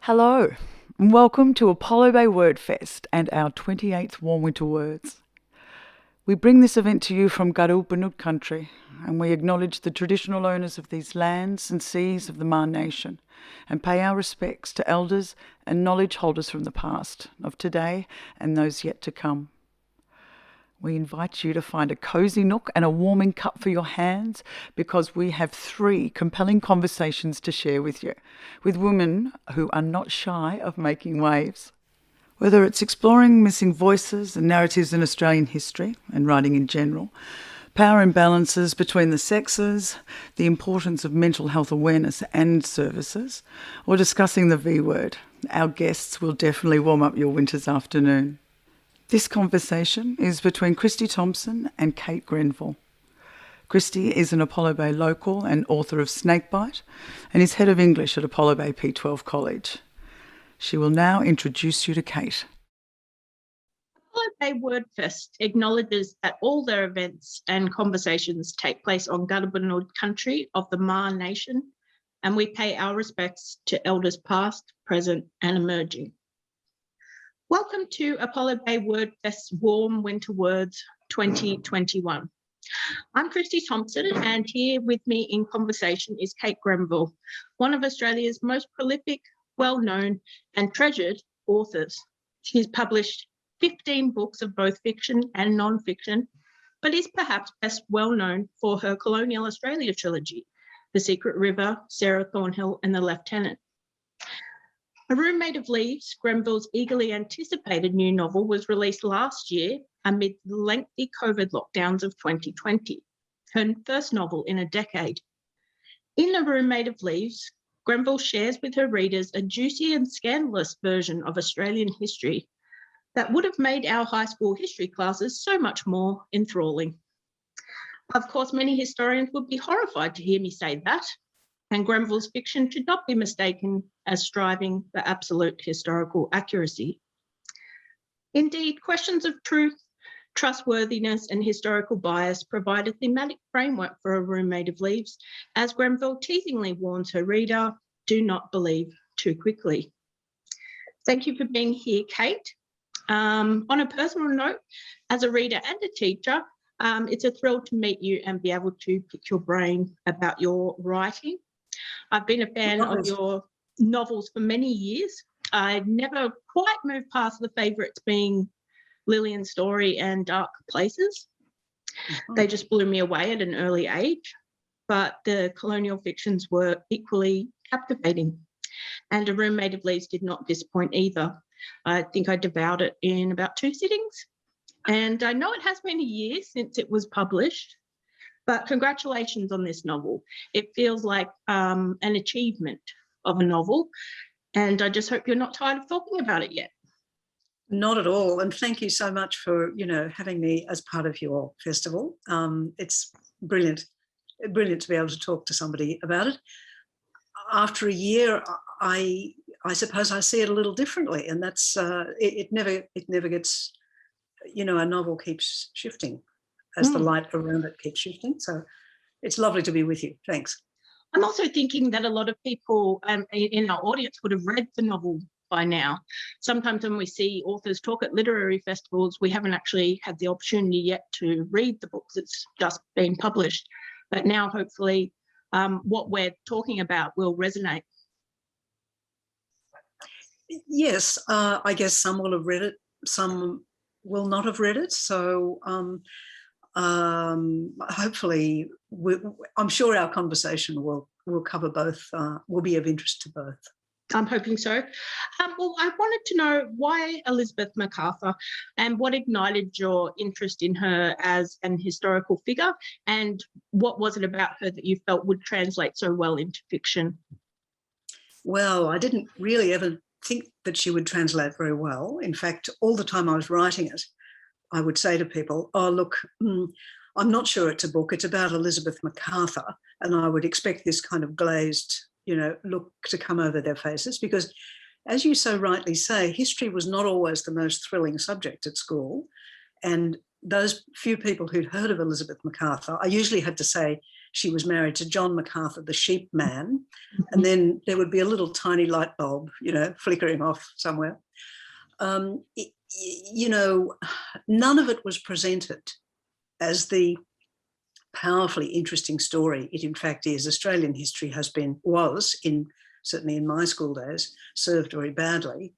Hello, and welcome to Apollo Bay WordFest and our 28th Warm Winter Words. We bring this event to you from Unruly country, and we acknowledge the traditional owners of these lands and seas of the Maar Nation, and pay our respects to elders and knowledge holders from the past, of today and those yet to come. We invite you to find a cosy nook and a warming cup for your hands, because we have 3 compelling conversations to share with you, with women who are not shy of making waves. Whether it's exploring missing voices and narratives in Australian history and writing in general, power imbalances between the sexes, the importance of mental health awareness and services, or discussing the V word, our guests will definitely warm up your winter's afternoon. This conversation is between Christie Thompson and Kate Grenville. Christie is an Apollo Bay local and author of Snakebite, and is head of English at Apollo Bay P12 College. She will now introduce you to Kate. Apollo Bay WordFest acknowledges that all their events and conversations take place on Gadigal country of the Maar Nation, and we pay our respects to elders past, present and emerging. Welcome to Apollo Bay WordFest's Warm Winter Words 2021. I'm Christie Thompson, and here with me in conversation is Kate Grenville, one of Australia's most prolific, well-known and treasured authors. She's published 15 books of both fiction and non-fiction, but is perhaps best well-known for her colonial Australia trilogy, The Secret River, Sarah Thornhill and The Lieutenant. A Roommate of Leaves, Grenville's eagerly anticipated new novel, was released last year amid the lengthy COVID lockdowns of 2020, her first novel in a decade. In A Roommate of Leaves, Grenville shares with her readers a juicy and scandalous version of Australian history that would have made our high school history classes so much more enthralling. Of course, many historians would be horrified to hear me say that, and Grenville's fiction should not be mistaken as striving for absolute historical accuracy. Indeed, questions of truth, trustworthiness and historical bias provide a thematic framework for A Roommate of Leaves, as Grenville teasingly warns her reader, do not believe too quickly. Thank you for being here, Kate. On a personal note, as a reader and a teacher, it's a thrill to meet you and be able to pick your brain about your writing. I've been a fan of your novels for many years. I never quite moved past the favourites being Lillian's Story and Dark Places. They just blew me away at an early age, but the colonial fictions were equally captivating. And A Roommate of Leaves did not disappoint either. I think I devoured it in about 2 sittings. And I know it has been a year since it was published, but congratulations on this novel. It feels like an achievement of a novel, and I just hope you're not tired of talking about it yet. Not at all, and thank you so much for having me as part of your festival. It's brilliant to be able to talk to somebody about it. After a year, I suppose I see it a little differently, and that's it never gets, a novel keeps shifting as the light around it keeps shifting. So it's lovely to be with you. Thanks. I'm also thinking that a lot of people in our audience would have read the novel by now. Sometimes when we see authors talk at literary festivals, we haven't actually had the opportunity yet to read the books that's just been published. But now, hopefully, what we're talking about will resonate. Yes, I guess some will have read it, some will not have read it. So hopefully, I'm sure our conversation will cover both, will be of interest to both. I'm hoping so. Well, I wanted to know why Elizabeth MacArthur, and what ignited your interest in her as an historical figure, and what was it about her that you felt would translate so well into fiction? Well, I didn't really ever think that she would translate very well. In fact, all the time I was writing it, I would say to people, oh, look, I'm not sure it's a book. It's about Elizabeth MacArthur. And I would expect this kind of glazed, look to come over their faces, because, as you so rightly say, history was not always the most thrilling subject at school. And those few people who'd heard of Elizabeth MacArthur, I usually had to say, she was married to John MacArthur, the sheep man, and then there would be a little tiny light bulb, you know, flickering off somewhere. You know, none of it was presented as the powerfully interesting story it in fact is. Australian history certainly in my school days, served very badly.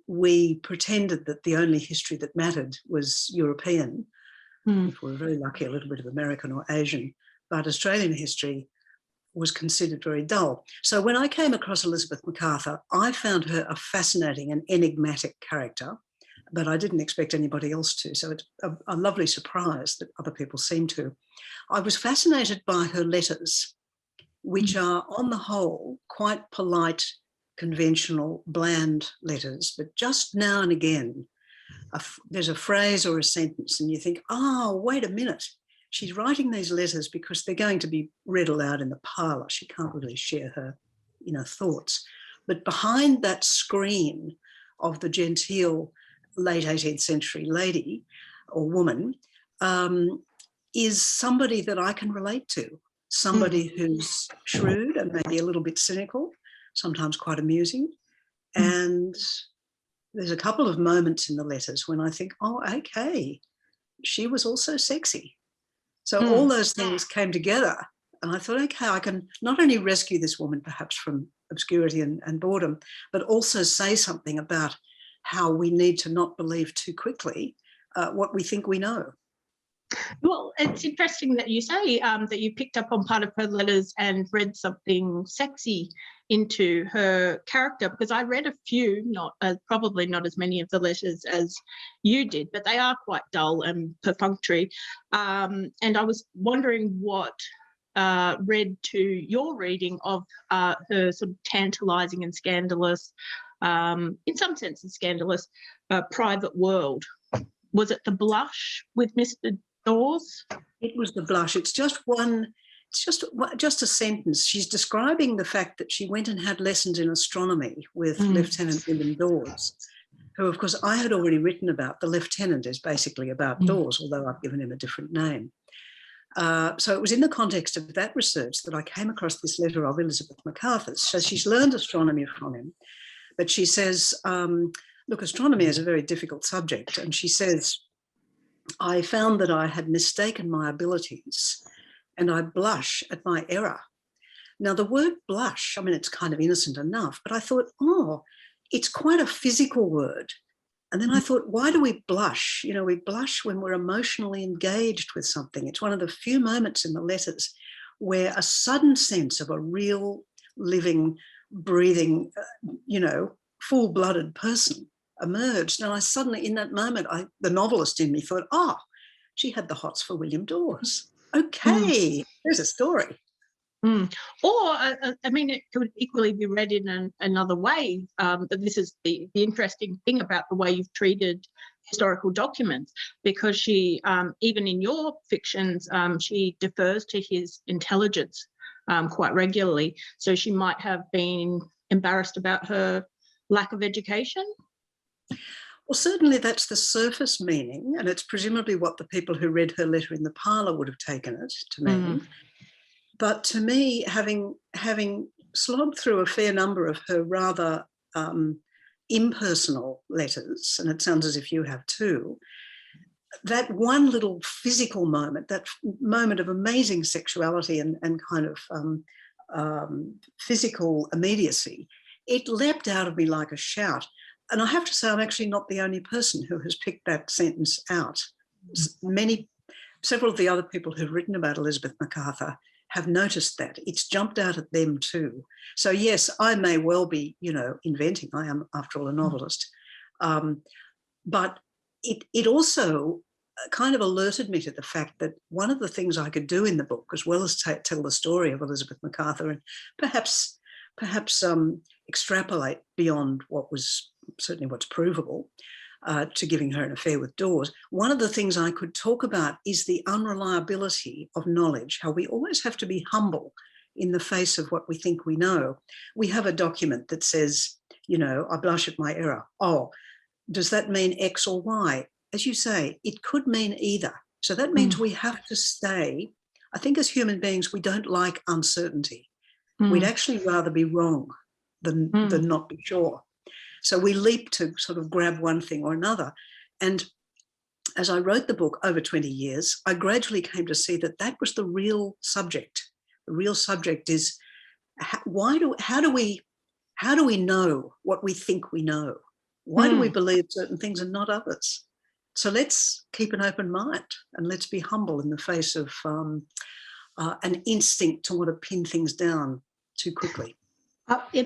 We pretended that the only history that mattered was European. If we were very lucky, a little bit of American or Asian, but Australian history was considered very dull. So when I came across Elizabeth MacArthur, I found her a fascinating and enigmatic character, but I didn't expect anybody else to. So it's a lovely surprise that other people seem to. I was fascinated by her letters, which are on the whole quite polite, conventional, bland letters, but just now and again, there's a phrase or a sentence and you think, oh, wait a minute. She's writing these letters because they're going to be read aloud in the parlour. She can't really share her, you know, thoughts. But behind that screen of the genteel late 18th century lady or woman is somebody that I can relate to, somebody who's shrewd and maybe a little bit cynical, sometimes quite amusing. And there's a couple of moments in the letters when I think, oh, okay, she was also sexy. So all those things came together and I thought, okay, I can not only rescue this woman perhaps from obscurity and boredom, but also say something about how we need to not believe too quickly what we think we know. Well, it's interesting that you say that you picked up on part of her letters and read something sexy into her character, because I read a few, probably not as many of the letters as you did, but they are quite dull and perfunctory. And I was wondering what read to your reading of her sort of tantalising and scandalous, in some senses scandalous, private world. Was it The Blush with Mr. Dawes? It was The Blush. It's just one, just a sentence. She's describing the fact that she went and had lessons in astronomy with Lieutenant William Dawes, who, of course, I had already written about. The lieutenant is basically about Dawes, although I've given him a different name. So it was in the context of that research that I came across this letter of Elizabeth MacArthur's. So she's learned astronomy from him, but she says, look, astronomy is a very difficult subject. And she says, I found that I had mistaken my abilities and I blush at my error. Now, the word blush, I mean, it's kind of innocent enough, but I thought, oh, it's quite a physical word. And then I thought, why do we blush? You know, we blush when we're emotionally engaged with something. It's one of the few moments in the letters where a sudden sense of a real, living, breathing, you know, full-blooded person emerged. And I suddenly, in that moment, the novelist in me thought, oh, she had the hots for William Dawes. Okay, there's a story. Or, I mean, it could equally be read in another way. But this is the interesting thing about the way you've treated historical documents, because she, even in your fictions, she defers to his intelligence quite regularly. So she might have been embarrassed about her lack of education. Well, certainly that's the surface meaning, and it's presumably what the people who read her letter in the parlour would have taken it to mean. But to me, having slogged through a fair number of her rather impersonal letters, and it sounds as if you have too, that one little physical moment, that moment of amazing sexuality and kind of physical immediacy, it leapt out of me like a shout. And I have to say, I'm actually not the only person who has picked that sentence out. Several of the other people who've written about Elizabeth MacArthur have noticed that. It's jumped out at them too. So yes, I may well be, you know, inventing. I am, after all, a novelist. But it also kind of alerted me to the fact that one of the things I could do in the book, as well as tell the story of Elizabeth MacArthur and perhaps extrapolate beyond what was certainly what's provable, to giving her an affair with Dawes. One of the things I could talk about is the unreliability of knowledge, how we always have to be humble in the face of what we think we know. We have a document that says, you know, I blush at my error. Oh, does that mean X or Y? As you say, it could mean either. So that means we have to stay I think as human beings, we don't like uncertainty. Mm. We'd actually rather be wrong than not be sure. So we leap to sort of grab one thing or another. And as I wrote the book over 20 years, I gradually came to see that that was the real subject. The real subject is how do we know what we think we know? Why do we believe certain things and not others? So let's keep an open mind and let's be humble in the face of an instinct to want to pin things down too quickly.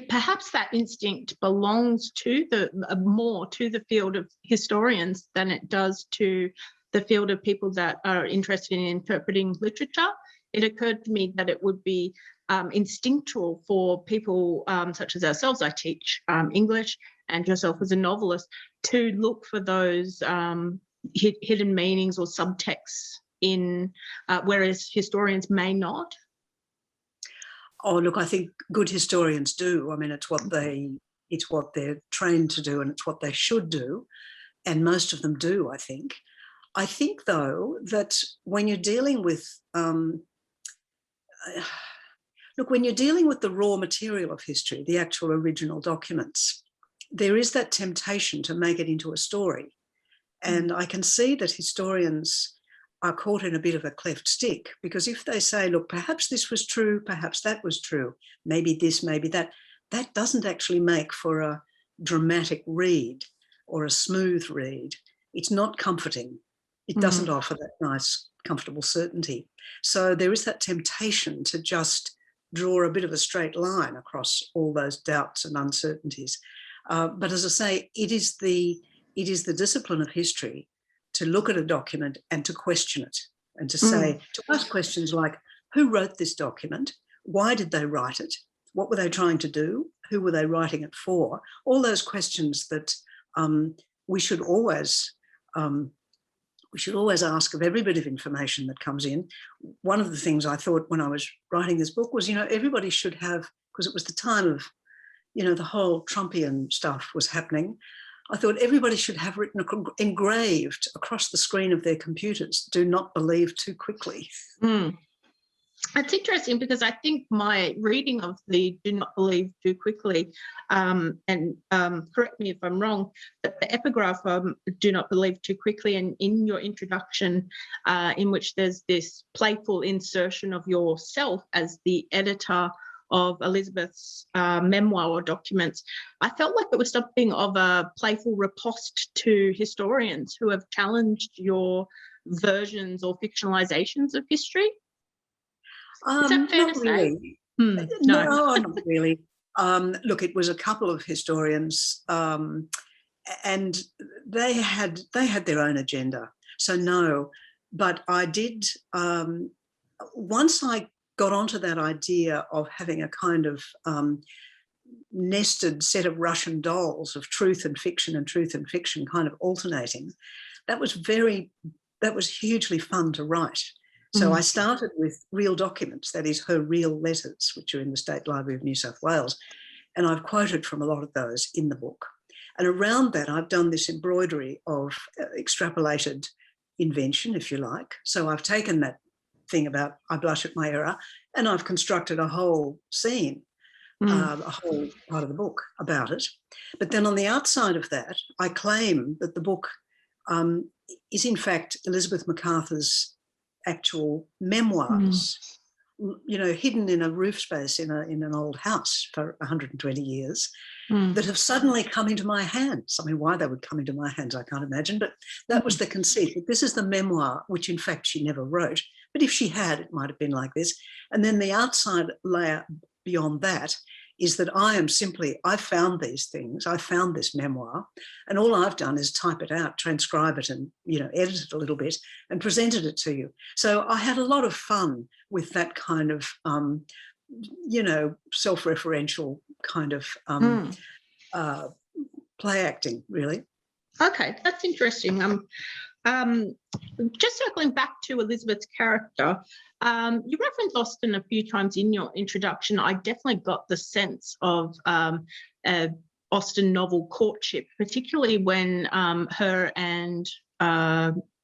Perhaps that instinct belongs to more to the field of historians than it does to the field of people that are interested in interpreting literature. It occurred to me that it would be instinctual for people such as ourselves. I teach English, and yourself as a novelist, to look for those hidden meanings or subtexts in, whereas historians may not. Oh, look, I think good historians do. I mean, it's what they're trained to do, and it's what they should do. And most of them do, I think. I think, though, that when you're dealing with, when you're dealing with the raw material of history, the actual original documents, there is that temptation to make it into a story. And I can see that historians are caught in a bit of a cleft stick, because if they say, look, perhaps this was true, perhaps that was true, maybe this, maybe that, that doesn't actually make for a dramatic read or a smooth read. It's not comforting. It doesn't offer that nice, comfortable certainty. So there is that temptation to just draw a bit of a straight line across all those doubts and uncertainties. But as I say, it is the discipline of history to look at a document and to question it, and to say, to ask questions like, who wrote this document? Why did they write it? What were they trying to do? Who were they writing it for? All those questions that we should always ask of every bit of information that comes in. One of the things I thought when I was writing this book was, everybody should have, because it was the time of, the whole Trumpian stuff was happening. I thought everybody should have written, engraved across the screen of their computers, do not believe too quickly. It's interesting, because I think my reading of the do not believe too quickly, and correct me if I'm wrong, but the epigraph do not believe too quickly, and in your introduction, in which there's this playful insertion of yourself as the editor of Elizabeth's memoir or documents, I felt like it was something of a playful riposte to historians who have challenged your versions or fictionalizations of history. Is that fair to say? No, not really. Look, it was a couple of historians, and they had their own agenda. So no, but I did. Once I got onto that idea of having a kind of nested set of Russian dolls of truth and fiction kind of alternating, that was hugely fun to write. So I started with real documents, that is her real letters, which are in the State Library of New South Wales. And I've quoted from a lot of those in the book. And around that, I've done this embroidery of extrapolated invention, if you like. So I've taken that thing about I blush at my error, and I've constructed a whole scene, a whole part of the book about it. But then on the outside of that, I claim that the book is in fact Elizabeth MacArthur's actual memoirs, hidden in a roof space in an old house for 120 years, that have suddenly come into my hands. I mean, why they would come into my hands, I can't imagine, but that was the conceit. That this is the memoir, which in fact she never wrote, but if she had, it might have been like this. And then the outside layer beyond that is that I found these things, I found this memoir, and all I've done is type it out, transcribe it, and, edit it a little bit and presented it to you. So I had a lot of fun with that kind of, self-referential kind of play acting, really. Okay, that's interesting. Just circling back to Elizabeth's character, you referenced Austen a few times in your introduction. I definitely got the sense of Austen novel courtship, particularly when her and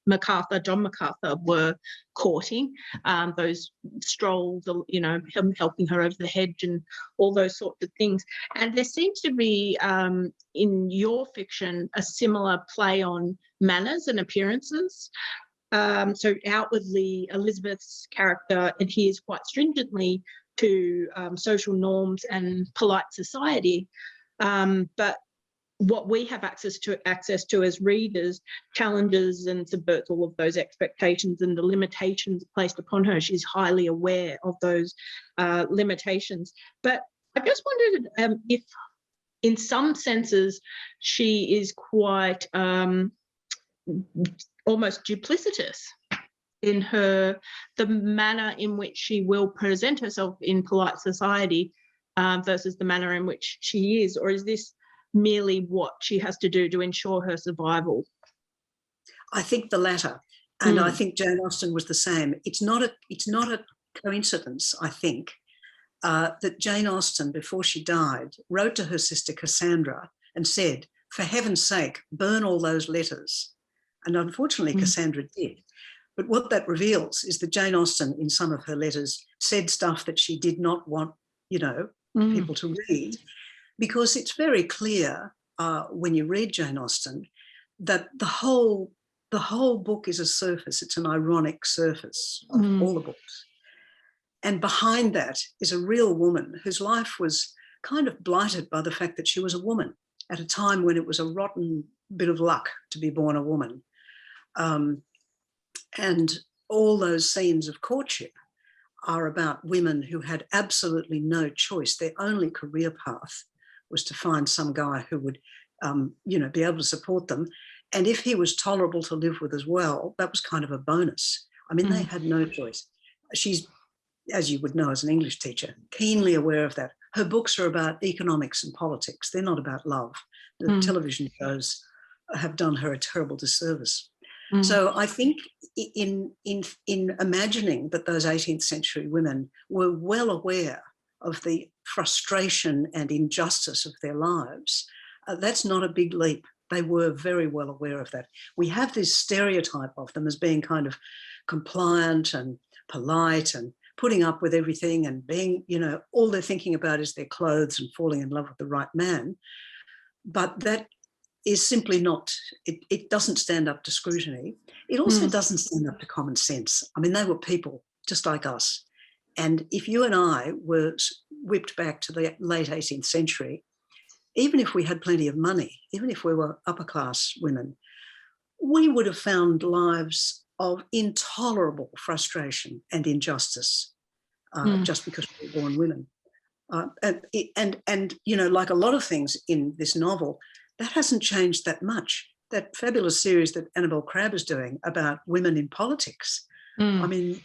John MacArthur were courting, those strolls, him helping her over the hedge and all those sorts of things. And there seems to be, in your fiction, a similar play on manners and appearances. So outwardly, Elizabeth's character adheres quite stringently to social norms and polite society. But what we have access to as readers challenges and subverts all of those expectations and the limitations placed upon her. She's highly aware of those limitations. But I just wondered if, in some senses, she is quite almost duplicitous in the manner in which she will present herself in polite society versus the manner in which she is, or is this merely what she has to do to ensure her survival? I think the latter, and I think Jane Austen was the same. It's not a coincidence, I think, that Jane Austen, before she died, wrote to her sister Cassandra and said, "For heaven's sake, burn all those letters." And unfortunately, Cassandra did. But what that reveals is that Jane Austen, in some of her letters, said stuff that she did not want, people to read, because it's very clear when you read Jane Austen that the whole book is a surface. It's an ironic surface of all the books. And behind that is a real woman whose life was kind of blighted by the fact that she was a woman at a time when it was a rotten bit of luck to be born a woman. And all those scenes of courtship are about women who had absolutely no choice. Their only career path was to find some guy who would, be able to support them. And if he was tolerable to live with as well, that was kind of a bonus. I mean, they had no choice. She's, as you would know as an English teacher, keenly aware of that. Her books are about economics and politics. They're not about love. The television shows have done her a terrible disservice. So I think in imagining that those 18th century women were well aware of the frustration and injustice of their lives, that's not a big leap. They were very well aware of that. We have this stereotype of them as being kind of compliant and polite and putting up with everything and being, all they're thinking about is their clothes and falling in love with the right man. But that is simply not, it doesn't stand up to scrutiny. It also doesn't stand up to common sense. I mean, they were people just like us. And if you and I were whipped back to the late 18th century, even if we had plenty of money, even if we were upper class women, we would have found lives of intolerable frustration and injustice just because we were born women. And like a lot of things in this novel, that hasn't changed that much. That fabulous series that Annabel Crabb is doing about women in politics. I mean,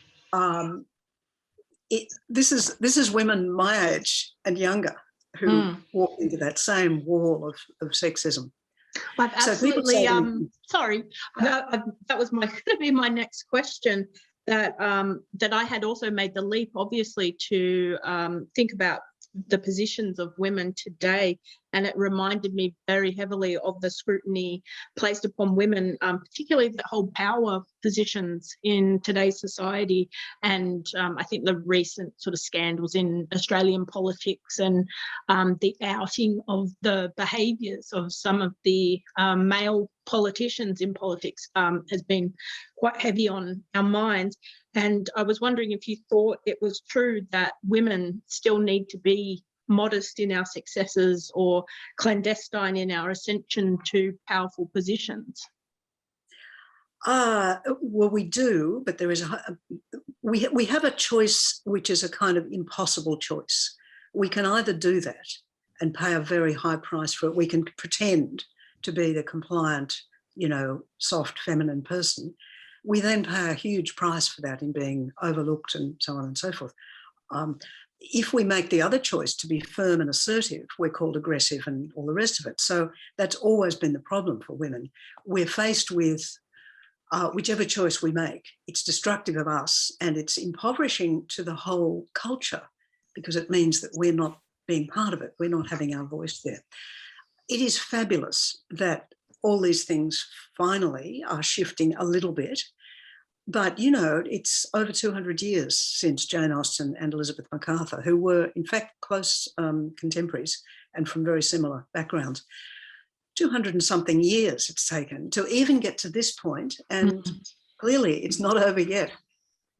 this is women my age and younger who walk into that same wall of sexism. I've absolutely, sorry, that was going to be my next question, that I had also made the leap, obviously, to think about the positions of women today, and it reminded me very heavily of the scrutiny placed upon women, particularly that hold power positions in today's society. And I think the recent sort of scandals in Australian politics and the outing of the behaviours of some of the male politicians in politics has been quite heavy on our minds. And I was wondering if you thought it was true that women still need to be modest in our successes or clandestine in our ascension to powerful positions. Well, we do, but there is we have a choice which is a kind of impossible choice. We can either do that and pay a very high price for it. We can pretend to be the compliant, soft, feminine person. We then pay a huge price for that in being overlooked and so on and so forth. If we make the other choice to be firm and assertive, we're called aggressive and all the rest of it. So that's always been the problem for women. We're faced with whichever choice we make, it's destructive of us and it's impoverishing to the whole culture because it means that we're not being part of it. We're not having our voice there. It is fabulous that all these things finally are shifting a little bit. But, you know, it's over 200 years since Jane Austen and Elizabeth MacArthur, who were, in fact, close contemporaries and from very similar backgrounds. 200 and something years it's taken to even get to this point, and clearly it's not over yet.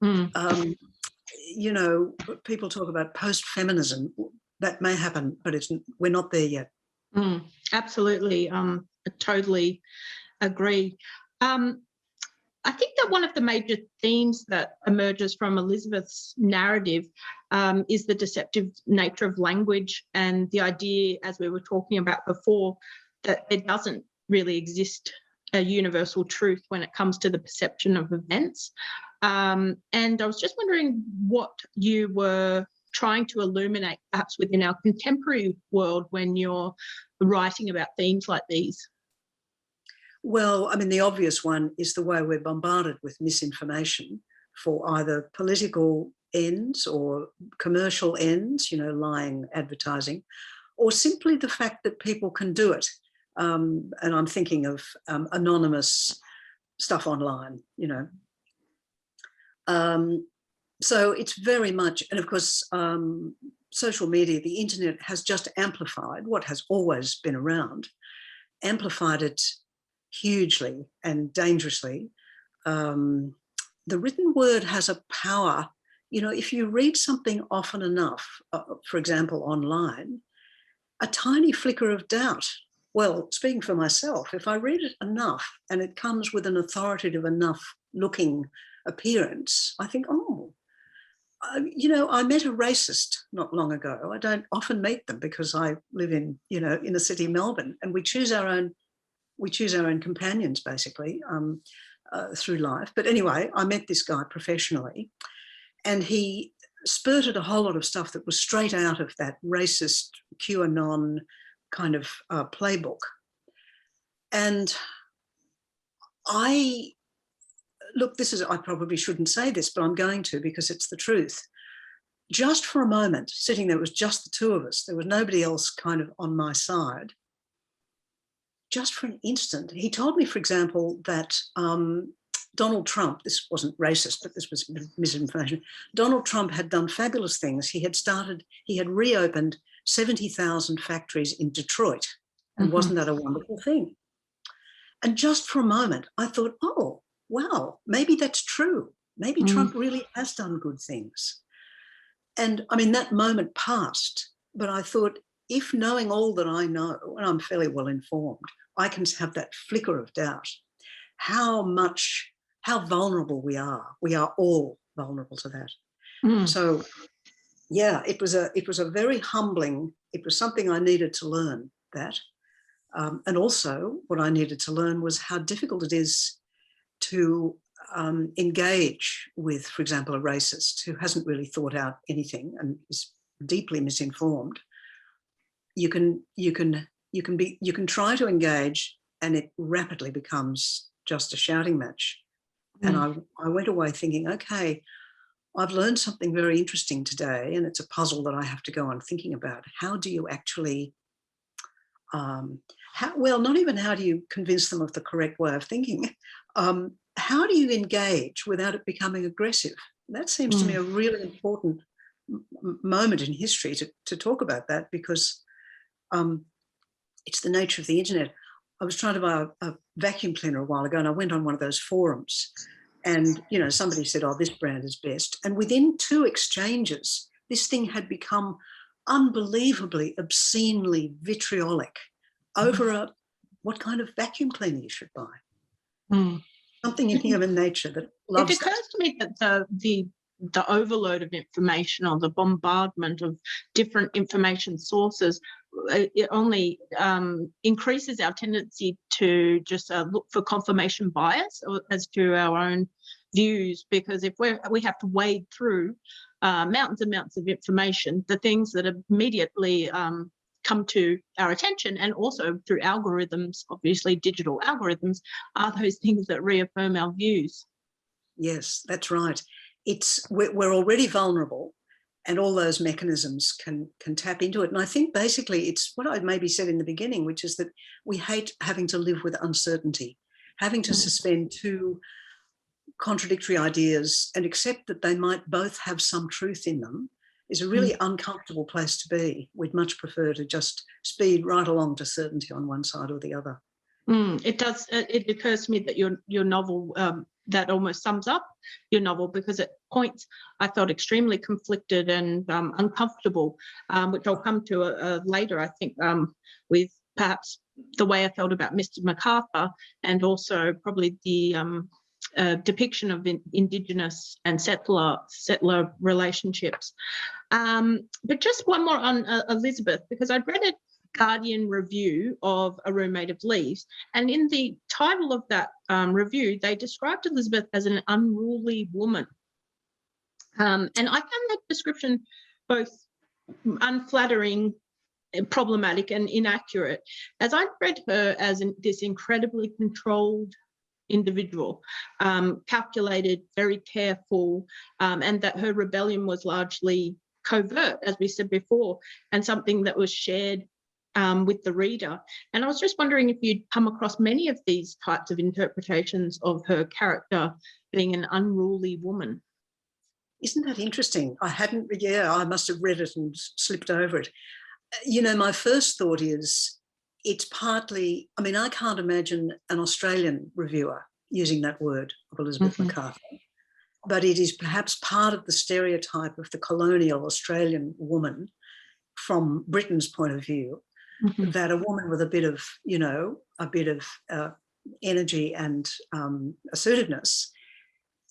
You know, people talk about post-feminism. That may happen, but we're not there yet. Absolutely. I totally agree. I think that one of the major themes that emerges from Elizabeth's narrative is the deceptive nature of language, and the idea, as we were talking about before, that there doesn't really exist a universal truth when it comes to the perception of events. And I was just wondering what you were trying to illuminate perhaps within our contemporary world when you're writing about themes like these. Well, I mean, the obvious one is the way we're bombarded with misinformation for either political ends or commercial ends, you know, lying advertising, or simply the fact that people can do it. And I'm thinking of anonymous stuff online, you know. So it's very much, and of course, social media, the internet has just amplified what has always been around, amplified it hugely and dangerously. The written word has a power. You know, if you read something often enough, for example, online, a tiny flicker of doubt. Well, speaking for myself, if I read it enough and it comes with an authoritative enough looking appearance, I think, oh, you know, I met a racist not long ago. I don't often meet them because I live in, you know, inner city Melbourne, and we choose our own companions basically through life. But anyway, I met this guy professionally, and he spurted a whole lot of stuff that was straight out of that racist QAnon kind of playbook. And I probably shouldn't say this, but I'm going to because it's the truth. Just for a moment, sitting there, it was just the two of us. There was nobody else kind of on my side. Just for an instant, he told me, for example, that Donald Trump, this wasn't racist, but this was misinformation. Donald Trump had done fabulous things. He had reopened 70,000 factories in Detroit. And wasn't that a wonderful thing? And just for a moment, I thought, oh, wow, maybe that's true. Maybe Trump really has done good things. And I mean, that moment passed, but I thought, if knowing all that I know, and I'm fairly well informed, I can have that flicker of doubt, how vulnerable we are. We are all vulnerable to that. So yeah, it was a very humbling, it was something I needed to learn, that. And also what I needed to learn was how difficult it is to engage with, for example, a racist who hasn't really thought out anything and is deeply misinformed. You can try to engage, and it rapidly becomes just a shouting match. And I went away thinking, okay, I've learned something very interesting today, and it's a puzzle that I have to go on thinking about. How do you actually, not even how do you convince them of the correct way of thinking, how do you engage without it becoming aggressive? That seems to me a really important moment in history to talk about that, because it's the nature of the internet. I was trying to buy a vacuum cleaner a while ago, and I went on one of those forums, and, you know, somebody said, oh, this brand is best. And within 2 exchanges, this thing had become unbelievably, obscenely vitriolic over what kind of vacuum cleaner you should buy. Something in human nature that loves it occurs to me that the overload of information, or the bombardment of different information sources, it only increases our tendency to just look for confirmation bias as to our own views, because if we have to wade through mountains and mountains of information, the things that immediately come to our attention, and also through algorithms, obviously digital algorithms, are those things that reaffirm our views. Yes, that's right. We're already vulnerable, and all those mechanisms can tap into it. And I think basically it's what I maybe said in the beginning, which is that we hate having to live with uncertainty, having to suspend two contradictory ideas and accept that they might both have some truth in them is a really uncomfortable place to be. We'd much prefer to just speed right along to certainty on one side or the other. It does. It occurs to me that your novel that almost sums up your novel, because at points I felt extremely conflicted and uncomfortable, which I'll come to later, I think, with perhaps the way I felt about Mr. MacArthur, and also probably the depiction of Indigenous and settler relationships. But just one more on Elizabeth, because I'd read a Guardian review of A Room Made of Leaves, and in the title of that review, they described Elizabeth as an unruly woman. And I found that description both unflattering, problematic, and inaccurate, as I'd read her as this incredibly controlled individual, calculated, very careful, and that her rebellion was largely covert, as we said before, and something that was shared with the reader. And I was just wondering if you'd come across many of these types of interpretations of her character being an unruly woman. Isn't that interesting? I must have read it and slipped over it. You know, my first thought is it's partly, I mean, I can't imagine an Australian reviewer using that word of Elizabeth MacArthur, but it is perhaps part of the stereotype of the colonial Australian woman from Britain's point of view, that a woman with a bit of, you know, energy and assertiveness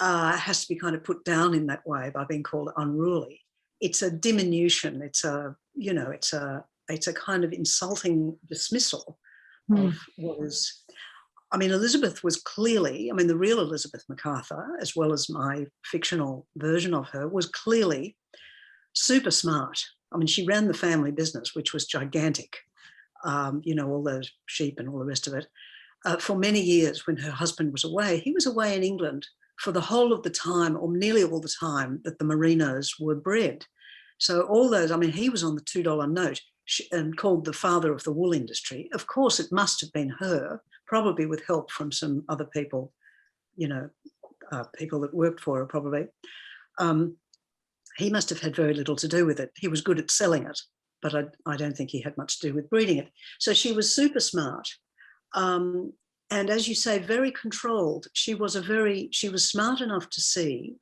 has to be kind of put down in that way by being called unruly. It's a diminution. It's a, you know, it's a kind of insulting dismissal of what was. I mean, Elizabeth was clearly, I mean, the real Elizabeth MacArthur, as well as my fictional version of her, was clearly super smart. I mean, she ran the family business, which was gigantic. You know, all those sheep and all the rest of it. For many years, when her husband was away, he was away in England for the whole of the time, or nearly all the time, that the merinos were bred. So all those, I mean, he was on the $2 note and called the father of the wool industry. Of course, it must have been her, probably with help from some other people, you know, people that worked for her probably. He must have had very little to do with it. He was good at selling it, but I don't think he had much to do with breeding it. So she was super smart. And as you say, very controlled. She was smart enough to see,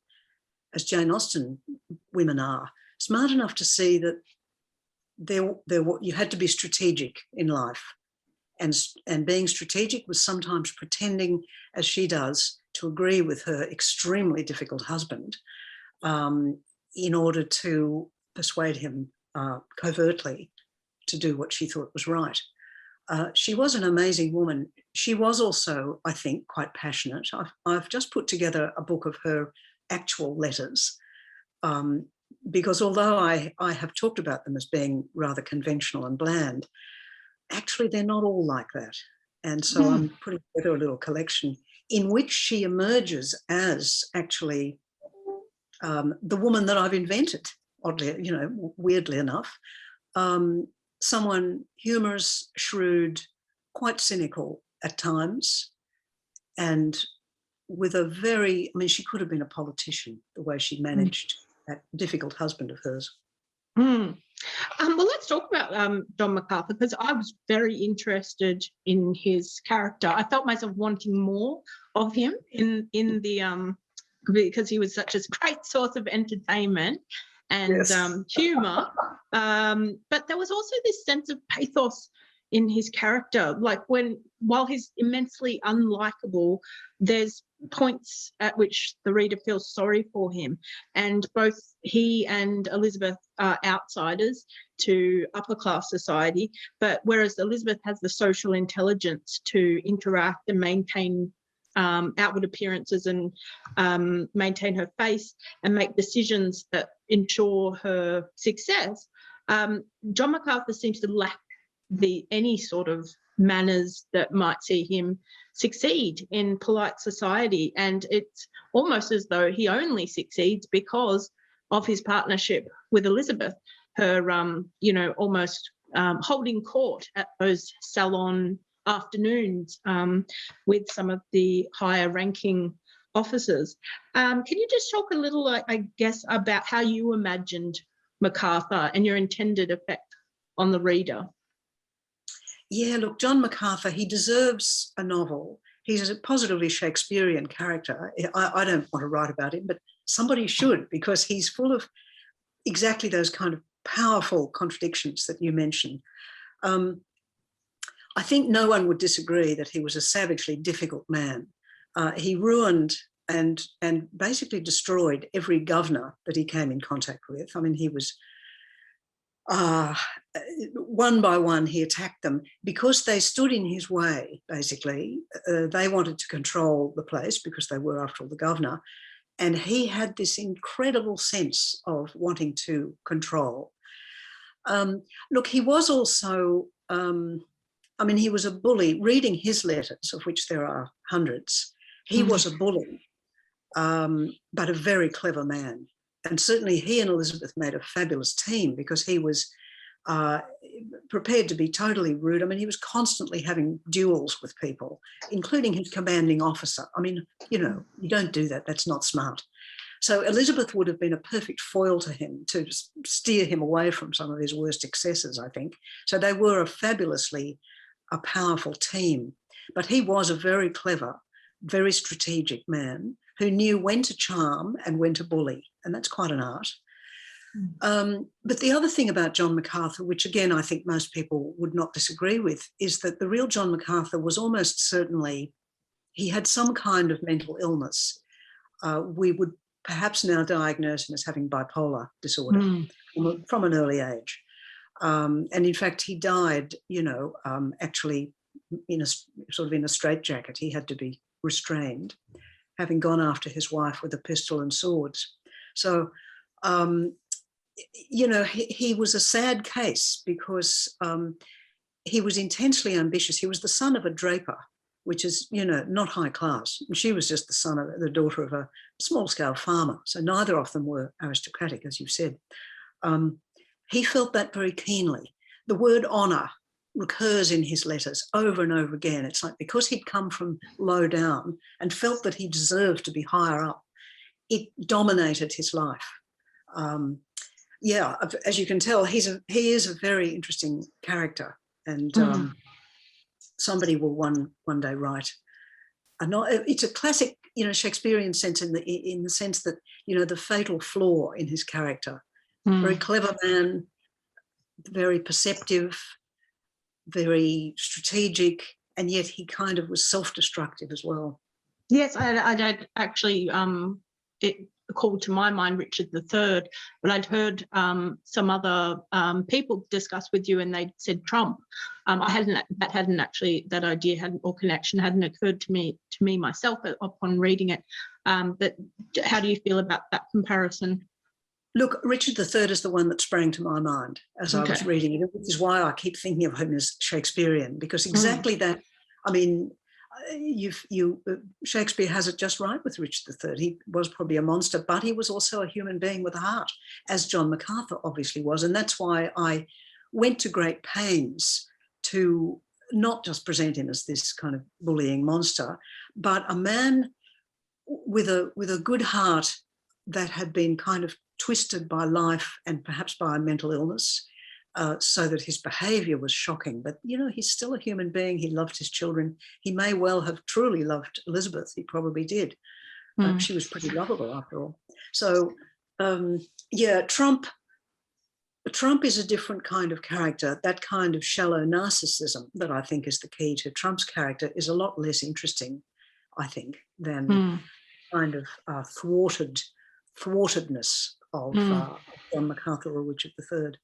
as Jane Austen women are, smart enough to see that you had to be strategic in life. And being strategic was sometimes pretending, as she does, to agree with her extremely difficult husband in order to persuade him covertly to do what she thought was right. She was an amazing woman. She was also, I think, quite passionate. I've just put together a book of her actual letters because although I have talked about them as being rather conventional and bland, actually they're not all like that. And so I'm putting together a little collection in which she emerges as actually the woman that I've invented, oddly, you know, weirdly enough. Someone humorous, shrewd, quite cynical at times, and with a very, I mean, she could have been a politician, the way she managed that difficult husband of hers. Well, let's talk about John MacArthur, because I was very interested in his character. I felt myself wanting more of him in the because he was such a great source of entertainment and humour. But there was also this sense of pathos in his character. Like while he's immensely unlikable, there's points at which the reader feels sorry for him. And both he and Elizabeth are outsiders to upper class society, but whereas Elizabeth has the social intelligence to interact and maintain outward appearances and maintain her face and make decisions that ensure her success, John MacArthur seems to lack any sort of manners that might see him succeed in polite society. And it's almost as though he only succeeds because of his partnership with Elizabeth, her, almost holding court at those salon afternoons with some of the higher ranking officers. Can you just talk a little, I guess, about how you imagined MacArthur and your intended effect on the reader? Yeah, look, John MacArthur, he deserves a novel. He's a positively Shakespearean character. I don't want to write about him, but somebody should, because he's full of exactly those kind of powerful contradictions that you mentioned. I think no one would disagree that he was a savagely difficult man. He ruined and basically destroyed every governor that he came in contact with. I mean, he was one by one, he attacked them because they stood in his way, basically. They wanted to control the place because they were, after all, the governor. And he had this incredible sense of wanting to control. Look, he was also, he was a bully. Reading his letters, of which there are hundreds, he was a bully, but a very clever man. And certainly he and Elizabeth made a fabulous team because he was prepared to be totally rude. I mean, he was constantly having duels with people, including his commanding officer. I mean, you don't do that. That's not smart. So Elizabeth would have been a perfect foil to him to steer him away from some of his worst excesses, I think. So they were a powerful team. But he was a very clever, very strategic man who knew when to charm and when to bully. And that's quite an art. But the other thing about John MacArthur, which again I think most people would not disagree with, is that the real John MacArthur was almost certainly, he had some kind of mental illness. We would perhaps now diagnose him as having bipolar disorder from an early age. And in fact, he died, actually in a straitjacket. He had to be restrained, having gone after his wife with a pistol and swords. So, he was a sad case because he was intensely ambitious. He was the son of a draper, which is, not high class. She was just the daughter of a small-scale farmer. So neither of them were aristocratic, as you said. He felt that very keenly. The word honour recurs in his letters over and over again. It's like because he'd come from low down and felt that he deserved to be higher up, it dominated his life. As you can tell, he is a very interesting character, and somebody will one day write. It's a classic, Shakespearean sense in the sense that the fatal flaw in his character. Very clever man, very perceptive, very strategic, and yet he kind of was self-destructive as well. Yes, I actually it called to my mind Richard III, but I'd heard some other people discuss with you, and they said Trump. That idea or connection hadn't occurred to me myself upon reading it. But how do you feel about that comparison? Look, Richard III is the one that sprang to my mind as I was reading it, which is why I keep thinking of him as Shakespearean, because exactly that. I mean, Shakespeare has it just right with Richard III. He was probably a monster, but he was also a human being with a heart, as John MacArthur obviously was. And that's why I went to great pains to not just present him as this kind of bullying monster, but a man with a good heart that had been kind of twisted by life and perhaps by a mental illness, so that his behaviour was shocking. But, he's still a human being. He loved his children. He may well have truly loved Elizabeth. He probably did. She was pretty lovable after all. So, Trump is a different kind of character. That kind of shallow narcissism that I think is the key to Trump's character is a lot less interesting, I think, than kind of thwartedness of John MacArthur or Richard III.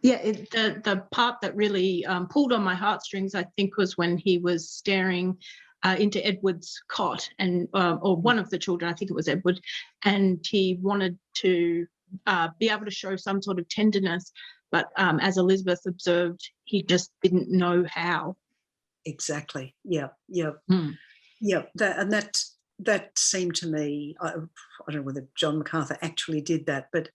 Yeah, the part that really pulled on my heartstrings, I think, was when he was staring into Edward's cot, and or one of the children, I think it was Edward, and he wanted to be able to show some sort of tenderness, but as Elizabeth observed, he just didn't know how. Exactly. Yeah. that seemed to me, I don't know whether John MacArthur actually did that, but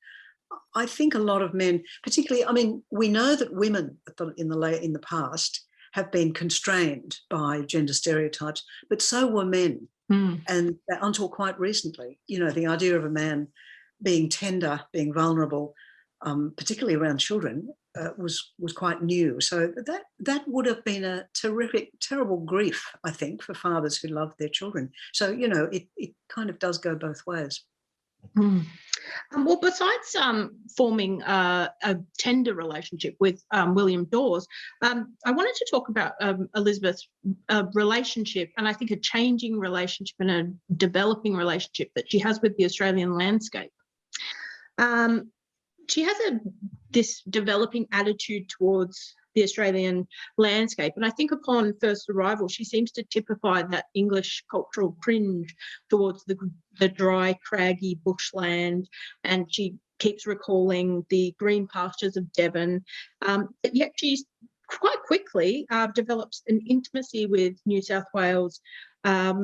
I think a lot of men, particularly, I mean, we know that women in the past have been constrained by gender stereotypes, but so were men. And until quite recently, you know, the idea of a man being tender, being vulnerable, particularly around children, was quite new. So that would have been a terrible grief, I think, for fathers who loved their children. So, you know, it kind of does go both ways. Well, besides forming a tender relationship with William Dawes, I wanted to talk about Elizabeth's relationship, and I think a changing relationship and a developing relationship that she has with the Australian landscape. She has this developing attitude towards the Australian landscape. And I think upon first arrival, she seems to typify that English cultural cringe towards the dry, craggy bushland. And she keeps recalling the green pastures of Devon. But yet she's quite quickly develops an intimacy with New South Wales,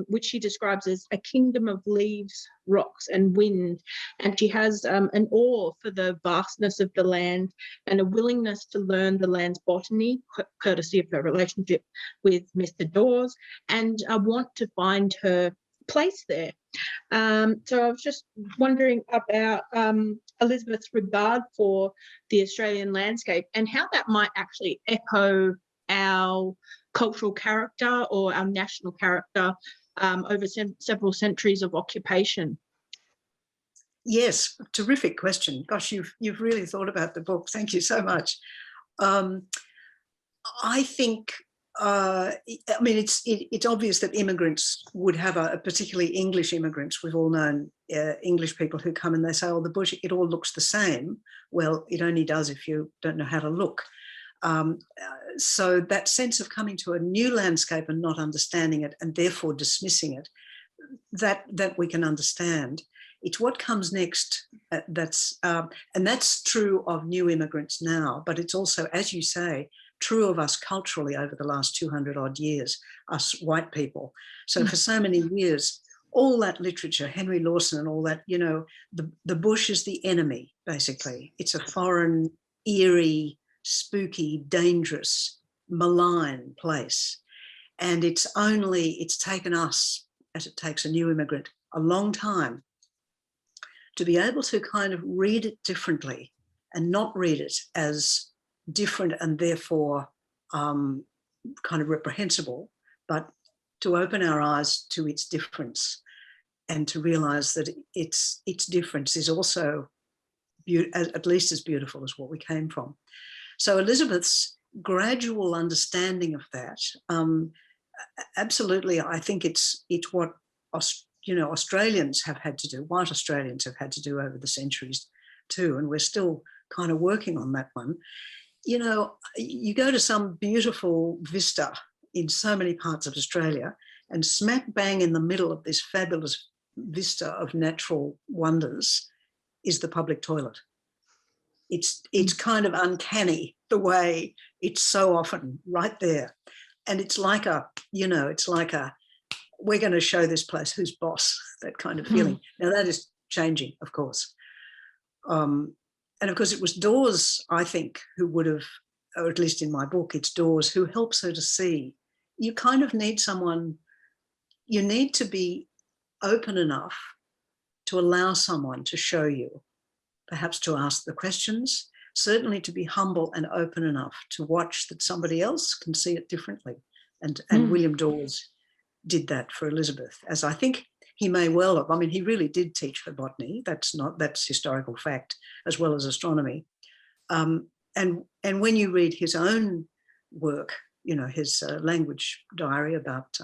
which she describes as a kingdom of leaves, rocks and wind. And she has an awe for the vastness of the land and a willingness to learn the land's botany, courtesy of her relationship with Mr. Dawes, and a want to find her place there. So I was just wondering about Elizabeth's regard for the Australian landscape and how that might actually echo our cultural character or our national character over several centuries of occupation. Yes, terrific question. Gosh, you've really thought about the book. Thank you so much. I think, I mean, it's obvious that immigrants would have particularly English immigrants. We've all known English people who come and they say, oh, the bush, it all looks the same. Well, it only does if you don't know how to look. So that sense of coming to a new landscape and not understanding it and therefore dismissing it, that we can understand. It's what comes next and that's true of new immigrants now, but it's also, as you say, true of us culturally over the last 200 odd years, us white people. So for so many years, all that literature, Henry Lawson and all that, you know, the bush is the enemy, basically. It's a foreign, eerie, spooky, dangerous, malign place. And it's taken us, as it takes a new immigrant, a long time to be able to kind of read it differently and not read it as different and therefore kind of reprehensible, but to open our eyes to its difference and to realise that its difference is also at least as beautiful as what we came from. So Elizabeth's gradual understanding of that, absolutely, I think it's what Australians have had to do, white Australians have had to do over the centuries too, and we're still kind of working on that one. You know, you go to some beautiful vista in so many parts of Australia, and smack bang in the middle of this fabulous vista of natural wonders is the public toilet. It's kind of uncanny the way it's so often right there. And it's like we're going to show this place who's boss, that kind of feeling. Now that is changing, of course. And of course it was Dawes, I think, who would have, or at least in my book, it's Dawes who helps her to see. You kind of need someone, you need to be open enough to allow someone to show you, perhaps to ask the questions, certainly to be humble and open enough to watch that somebody else can see it differently. And William Dawes did that for Elizabeth, as I think he may well have. I mean, he really did teach her botany. That's historical fact, as well as astronomy. And when you read his own work, you know, his language diary about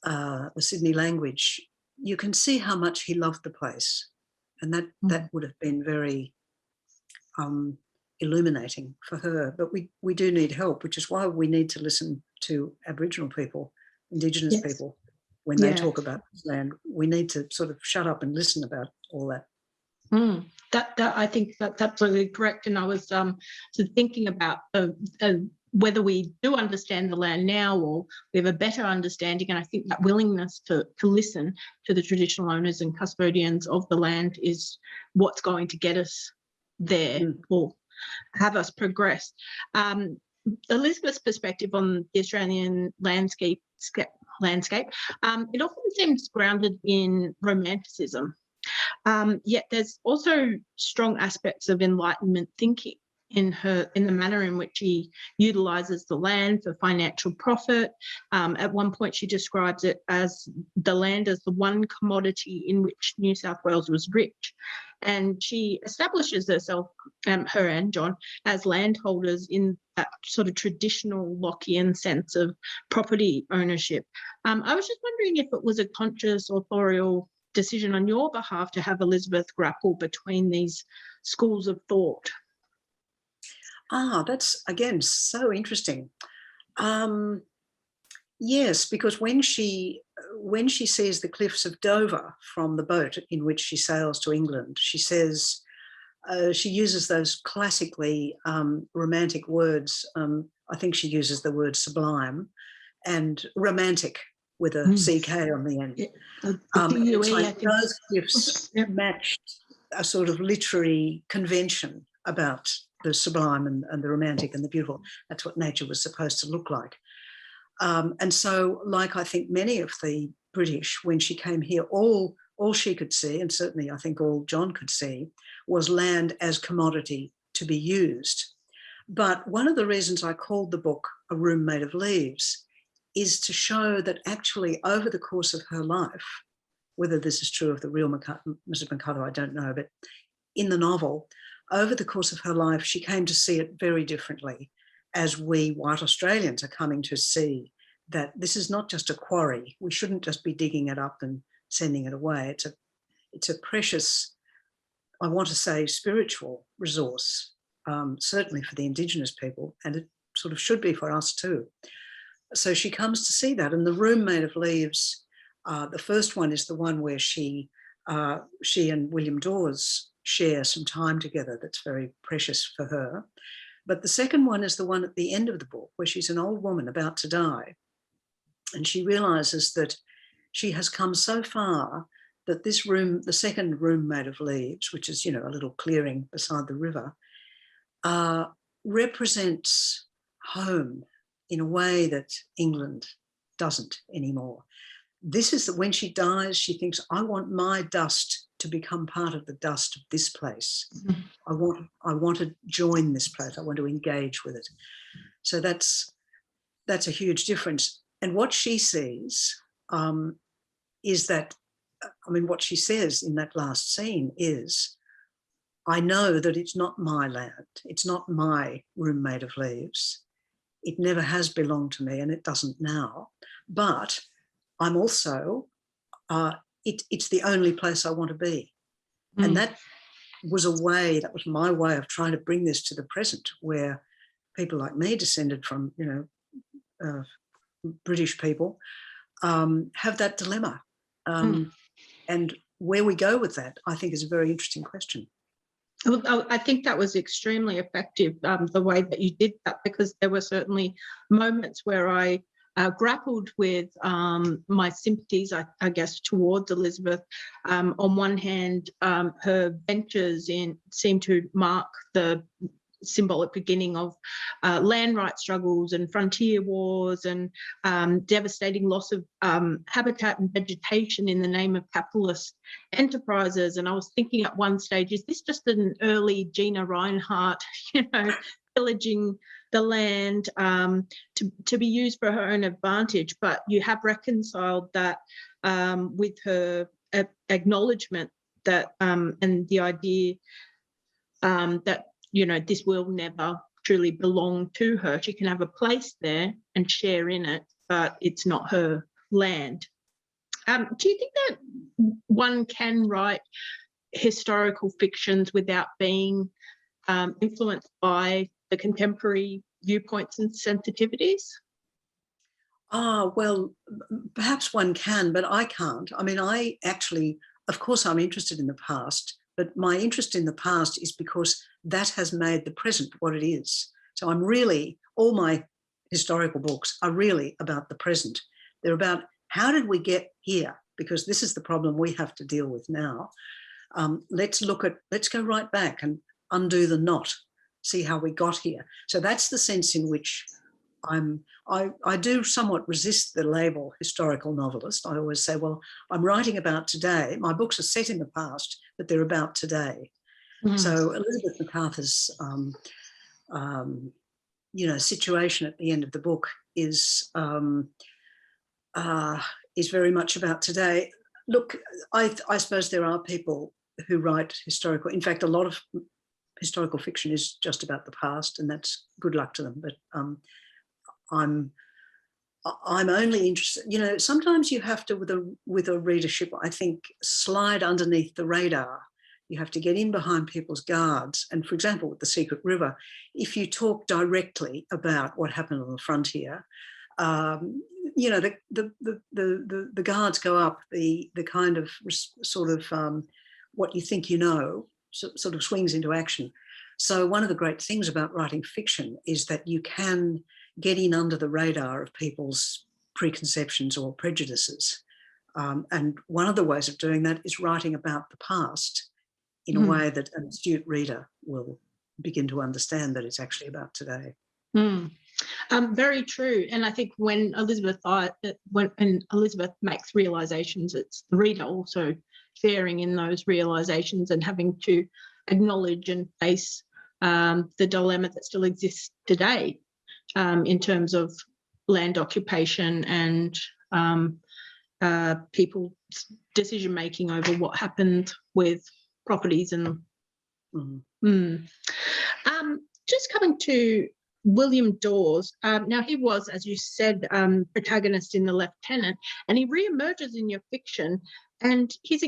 the Sydney language, you can see how much he loved the place. And that would have been very illuminating for her. But we do need help, which is why we need to listen to Aboriginal people, Indigenous people, when they talk about this land. We need to sort of shut up and listen about all that. That I think that's absolutely correct. And I was sort of thinking about whether we do understand the land now or we have a better understanding, and I think that willingness to listen to the traditional owners and custodians of the land is what's going to get us there or have us progress. Elizabeth's perspective on the Australian landscape, it often seems grounded in romanticism. Yet there's also strong aspects of Enlightenment thinking in the manner in which he utilises the land for financial profit. At one point, she describes it as the land as the one commodity in which New South Wales was rich. And she establishes herself, her and John, as landholders in that sort of traditional Lockean sense of property ownership. I was just wondering if it was a conscious authorial decision on your behalf to have Elizabeth grapple between these schools of thought. That's, again, so interesting. Yes, because when she sees the cliffs of Dover from the boat in which she sails to England, she says, she uses those classically romantic words. I think she uses the word sublime and romantic with a CK on the end. It's like those cliffs matched a sort of literary convention about the sublime and the romantic and the beautiful. That's what nature was supposed to look like. And so, like I think many of the British, when she came here, all she could see, and certainly I think all John could see, was land as commodity to be used. But one of the reasons I called the book A Room Made of Leaves is to show that actually over the course of her life, whether this is true of the real Mrs. MacArthur, I don't know, but in the novel, over the course of her life, she came to see it very differently, as we white Australians are coming to see that this is not just a quarry. We shouldn't just be digging it up and sending it away. It's a precious, I want to say, spiritual resource, certainly for the Indigenous people, and it sort of should be for us too. So she comes to see that. And The Room Made of Leaves, the first one is the one where she and William Dawes share some time together that's very precious for her. But the second one is the one at the end of the book where she's an old woman about to die. And she realises that she has come so far that this room, the second room made of leaves, which is, a little clearing beside the river, represents home in a way that England doesn't anymore. This is that when she dies, she thinks, I want my dust to become part of the dust of this place. Mm-hmm. I want to join this place. I want to engage with it. So that's a huge difference. And what she sees is that, what she says in that last scene is, I know that it's not my land. It's not my room made of leaves. It never has belonged to me and it doesn't now. But I'm also, it's the only place I want to be. Mm. And that was my way of trying to bring this to the present, where people like me, descended from, British people, have that dilemma. And where we go with that, I think, is a very interesting question. Well, I think that was extremely effective, the way that you did that, because there were certainly moments where I grappled with my sympathies, I guess, towards Elizabeth. On one hand, her ventures seem to mark the symbolic beginning of land rights struggles and frontier wars and devastating loss of habitat and vegetation in the name of capitalist enterprises. And I was thinking at one stage, is this just an early Gina Reinhardt, pillaging the land to be used for her own advantage? But you have reconciled that with her acknowledgement that and the idea that this will never truly belong to her. She can have a place there and share in it, but it's not her land. Do you think that one can write historical fictions without being influenced by the contemporary viewpoints and sensitivities? Well, perhaps one can, but I can't. I actually, of course, I'm interested in the past, but my interest in the past is because that has made the present what it is. So all my historical books are really about the present. They're about how did we get here? Because this is the problem we have to deal with now. Let's go right back and undo the knot, see how we got here. So that's the sense in which I do somewhat resist the label historical novelist. I always say, well, I'm writing about today. My books are set in the past, but they're about today. So Elizabeth MacArthur's situation at the end of the book is very much about today. Look, I suppose there are people who write historical. In fact, a lot of historical fiction is just about the past, and that's good luck to them. But I'm only interested. Sometimes you have to, with a readership, I think, slide underneath the radar. You have to get in behind people's guards. And for example, with The Secret River, if you talk directly about what happened on the frontier, the guards go up, the kind of sort of what you think sort of swings into action. So one of the great things about writing fiction is that you can get in under the radar of people's preconceptions or prejudices. And one of the ways of doing that is writing about the past in a way that an astute reader will begin to understand that it's actually about today. Very true. And I think when Elizabeth makes realizations, it's the reader also sharing in those realizations and having to acknowledge and face the dilemma that still exists today in terms of land occupation and people's decision making over what happened with properties and just coming to William Dawes. Now he was, as you said, protagonist in The Lieutenant, and he re-emerges in your fiction, and he's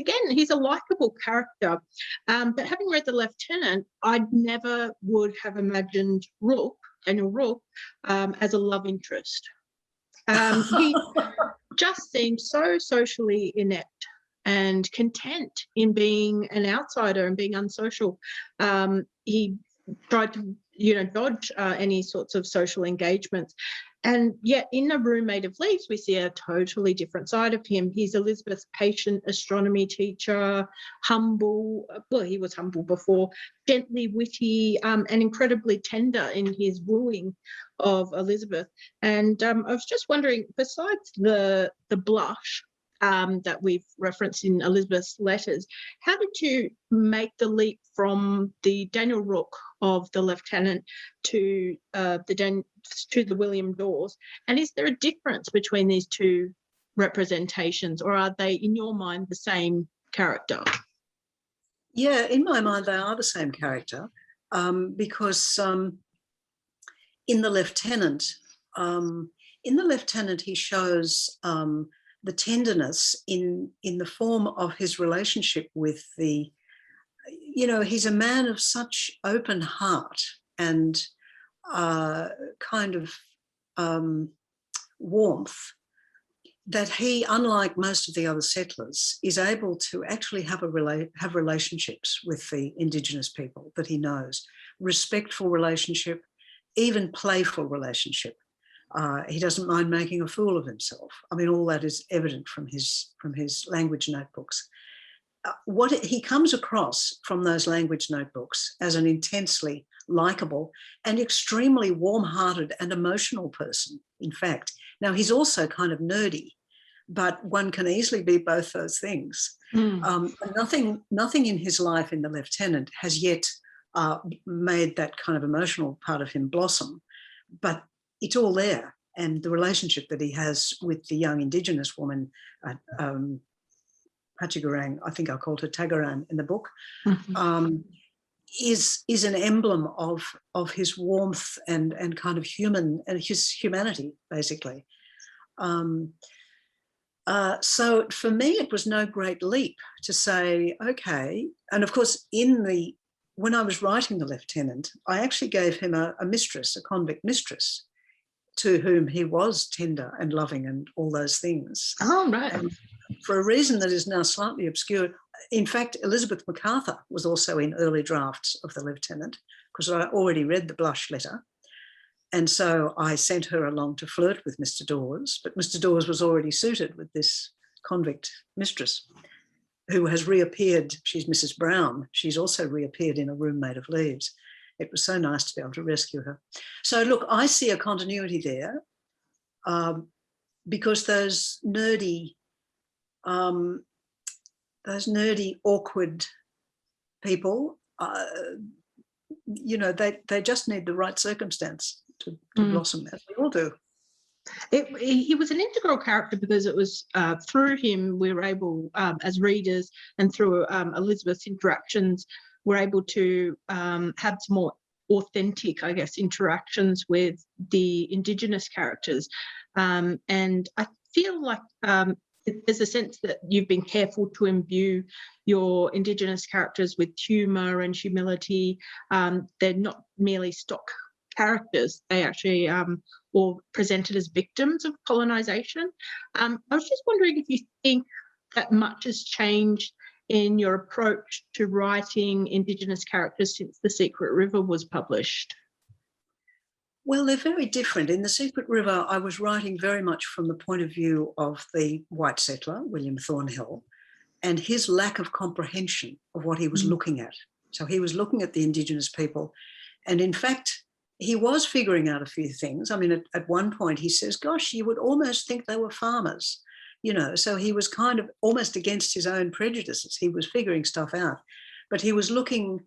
a likable character. But having read The Lieutenant, I never would have imagined Daniel Rook, as a love interest. He just seemed so socially inept and content in being an outsider and being unsocial. He tried to, dodge any sorts of social engagements. And yet in A Room Made of Leaves, we see a totally different side of him. He's Elizabeth's patient astronomy teacher, humble. Well, he was humble before, gently witty, and incredibly tender in his wooing of Elizabeth. And I was just wondering, besides the blush that we've referenced in Elizabeth's letters, how did you make the leap from the Daniel Rook of The Lieutenant to the William Dawes? And is there a difference between these two representations, or are they, in your mind, the same character? Yeah, in my mind, they are the same character, because in The Lieutenant, he shows the tenderness in the form of his relationship with he's a man of such open heart and kind of warmth that he, unlike most of the other settlers, is able to actually have relationships with the Indigenous people that he knows, respectful relationship, even playful relationship. He doesn't mind making a fool of himself. I mean, all that is evident from his language notebooks. What he comes across from those language notebooks as an intensely likable and extremely warm-hearted and emotional person, in fact. Now, he's also kind of nerdy, but one can easily be both those things. Nothing in his life in The Lieutenant has yet made that kind of emotional part of him blossom, but it's all there. And the relationship that he has with the young Indigenous woman, Pachigarang, I think I called her Tagaran in the book, is an emblem of his warmth and kind of his humanity, basically. So for me, it was no great leap to say, okay. And of course, when I was writing The Lieutenant, I actually gave him a mistress, a convict mistress, to whom he was tender and loving and all those things. Oh, right. And for a reason that is now slightly obscure. In fact, Elizabeth MacArthur was also in early drafts of The Lieutenant, because I already read the blush letter. And so I sent her along to flirt with Mr. Dawes, but Mr. Dawes was already suited with this convict mistress who has reappeared. She's Mrs. Brown. She's also reappeared in a room made of leaves. It was so nice to be able to rescue her. So look, I see a continuity there because those nerdy, awkward people, they just need the right circumstance to blossom, as we all do. He was an integral character because it was through him we were able, as readers, and through Elizabeth's interactions, we're able to have some more authentic, I guess, interactions with the Indigenous characters. And I feel like there's a sense that you've been careful to imbue your Indigenous characters with humour and humility. They're not merely stock characters. They actually or presented as victims of colonisation. I was just wondering if you think that much has changed in your approach to writing Indigenous characters since The Secret River was published. Well, they're very different. In The Secret River, I was writing very much from the point of view of the white settler, William Thornhill, and his lack of comprehension of what he was looking at. So he was looking at the Indigenous people, and in fact, he was figuring out a few things. I mean, at one point he says, gosh, you would almost think they were farmers, so he was kind of almost against his own prejudices. He was figuring stuff out, but he was looking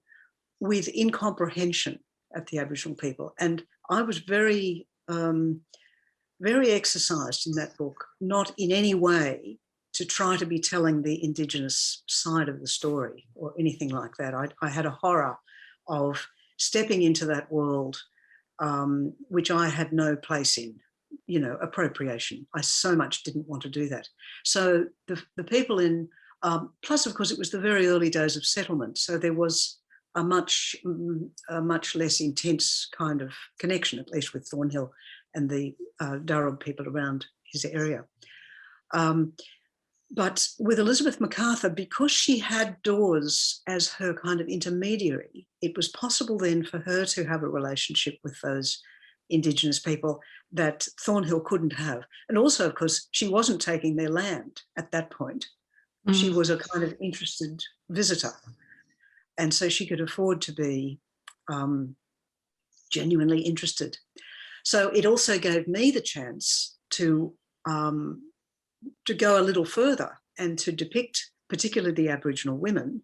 with incomprehension at the Aboriginal people. And I was very, very exercised in that book, not in any way to try to be telling the Indigenous side of the story or anything like that. I had a horror of stepping into that world, which I had no place in, appropriation. I so much didn't want to do that. So the people in, plus of course it was the very early days of settlement, so there was a much less intense kind of connection, at least with Thornhill and the Darug people around his area. But with Elizabeth MacArthur, because she had Dawes as her kind of intermediary, it was possible then for her to have a relationship with those Indigenous people that Thornhill couldn't have. And also, of course, she wasn't taking their land at that point. She was a kind of interested visitor. And so she could afford to be genuinely interested. So it also gave me the chance to go a little further and to depict particularly the Aboriginal women,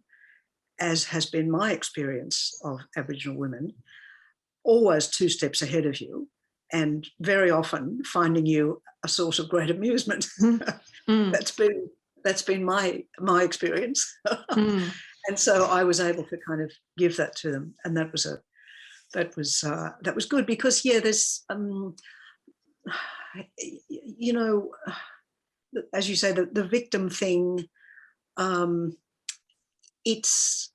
as has been my experience of Aboriginal women, always 2 steps ahead of you and very often finding you a source of great amusement. That's been my experience. And so I was able to kind of give that to them, and that was good because there's as you say, the victim thing, it's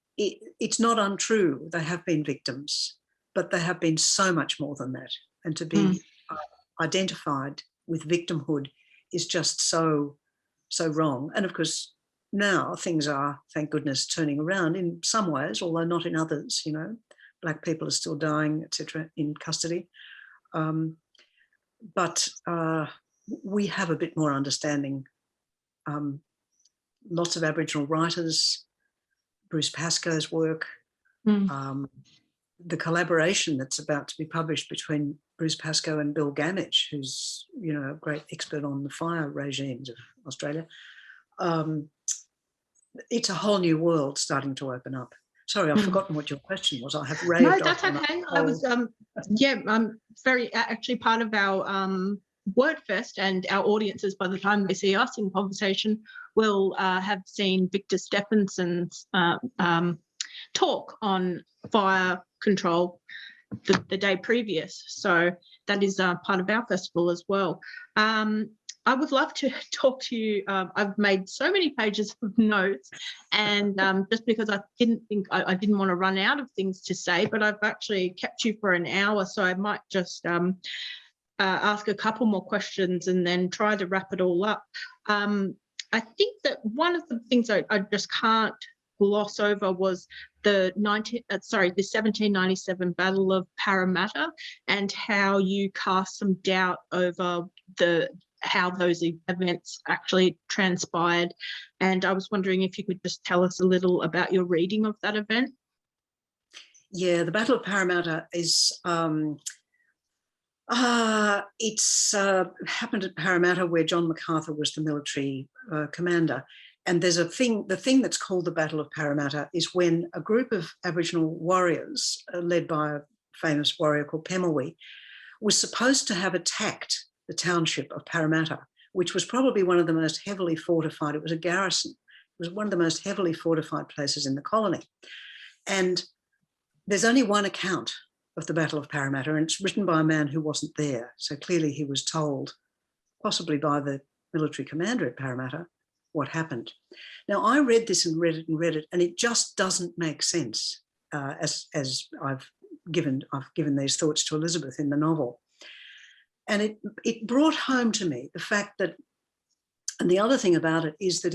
not untrue. They have been victims, but they have been so much more than that. And to be identified with victimhood is just so wrong. And of course, now things are, thank goodness, turning around in some ways, although not in others. Black people are still dying, etc., in custody. But we have a bit more understanding. Lots of Aboriginal writers, Bruce Pascoe's work, the collaboration that's about to be published between Bruce Pascoe and Bill Gamage, who's a great expert on the fire regimes of Australia. It's a whole new world starting to open up. Sorry, I've forgotten what your question was. I have raved. No, that's okay. I was, I'm very actually part of our WordFest, and our audiences, by the time they see us in conversation, will have seen Victor Stephenson's talk on fire control the day previous. So that is part of our festival as well. I would love to talk to you. I've made so many pages of notes, and just because I didn't want to run out of things to say, but I've actually kept you for an hour, so I might just ask a couple more questions and then try to wrap it all up. I think that one of the things I just can't gloss over was the 1797 Battle of Parramatta, and how you cast some doubt over how those events actually transpired. And I was wondering if you could just tell us a little about your reading of that event. Yeah, the Battle of Parramatta is it's happened at Parramatta, where John MacArthur was the military commander. And there's the thing that's called the Battle of Parramatta is when a group of Aboriginal warriors, led by a famous warrior called Pemulwuy, was supposed to have attacked the township of Parramatta, which was probably one of the most heavily fortified. It was a garrison. It was one of the most heavily fortified places in the colony. And there's only one account of the Battle of Parramatta, and it's written by a man who wasn't there. So clearly he was told, possibly by the military commander at Parramatta, what happened. Now, I read this and read it, and it just doesn't make sense as I've given these thoughts to Elizabeth in the novel. And it brought home to me the fact that, and the other thing about it is that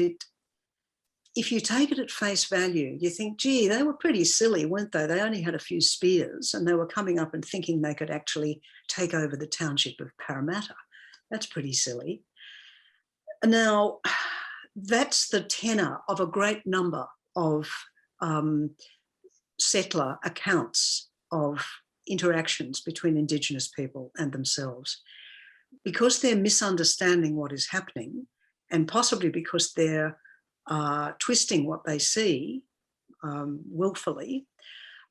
if you take it at face value, you think, gee, they were pretty silly, weren't they? They only had a few spears and they were coming up and thinking they could actually take over the township of Parramatta. That's pretty silly. Now, that's the tenor of a great number of settler accounts of interactions between Indigenous people and themselves. Because they're misunderstanding what is happening, and possibly because they're twisting what they see willfully,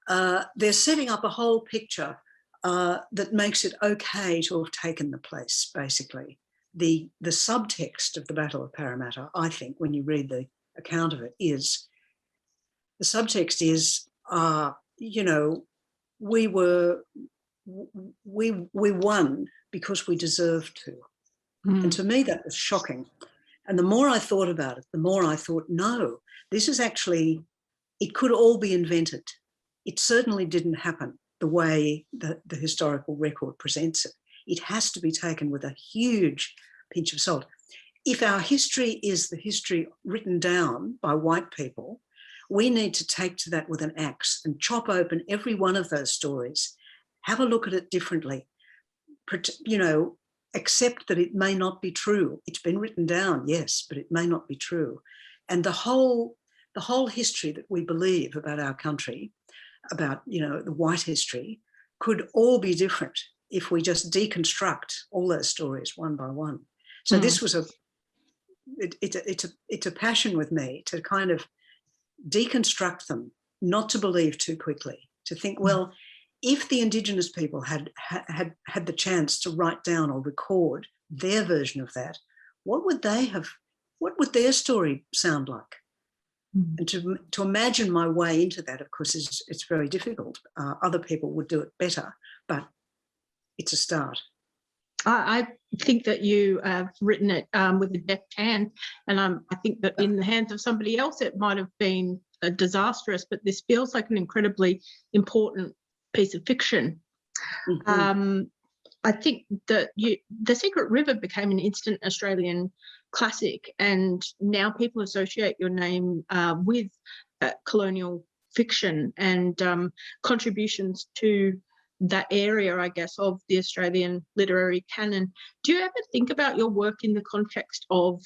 they're setting up a whole picture that makes it okay to have taken the place, basically. The subtext of the Battle of Parramatta, I think, when you read the account of it, is the subtext is, we won because we deserved to. And to me, that was shocking. And the more I thought about it, the more I thought, no, this is actually, it could all be invented. It certainly didn't happen the way the historical record presents it. It has to be taken with a huge pinch of salt. If our history is the history written down by white people, we need to take to that with an axe and chop open every one of those stories, have a look at it differently, accept that it may not be true. It's been written down, yes, but it may not be true. And the whole history that we believe about our country, about, the white history, could all be different if we just deconstruct all those stories one by one. So this was it's a passion with me to kind of deconstruct them, not to believe too quickly, to think, well, if the Indigenous people had the chance to write down or record their version of that, what would their story sound like? And to imagine my way into that, of course, it's very difficult. Other people would do it better, but it's a start. I think that you have written it with a deft hand, and I think that in the hands of somebody else it might have been disastrous, but this feels like an incredibly important piece of fiction. I think that The Secret River became an instant Australian classic, and now people associate your name with colonial fiction and contributions to that area, I guess, of the Australian literary canon. Do you ever think about your work in the context of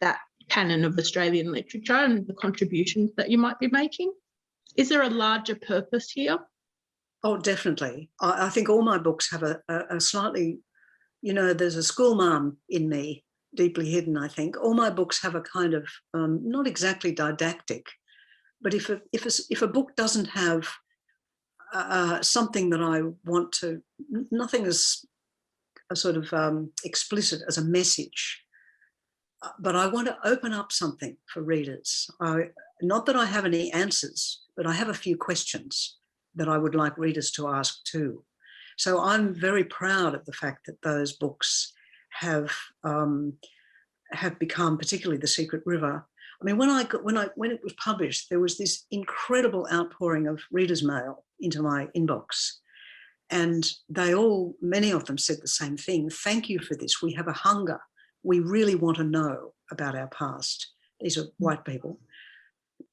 that canon of Australian literature and the contributions that you might be making? Is there a larger purpose here? Oh, definitely. I think all my books have a slightly, there's a schoolmarm in me, deeply hidden, I think. All my books have a kind of, not exactly didactic, but if a book doesn't have something that I want to, nothing as a sort of explicit as a message, but I want to open up something for readers. Not that I have any answers, but I have a few questions that I would like readers to ask too. So I'm very proud of the fact that those books have become, particularly The Secret River. I mean, when it was published, there was this incredible outpouring of readers' mail into my inbox, and many of them said the same thing. Thank you for this. We have a hunger. We really want to know about our past. These are white people.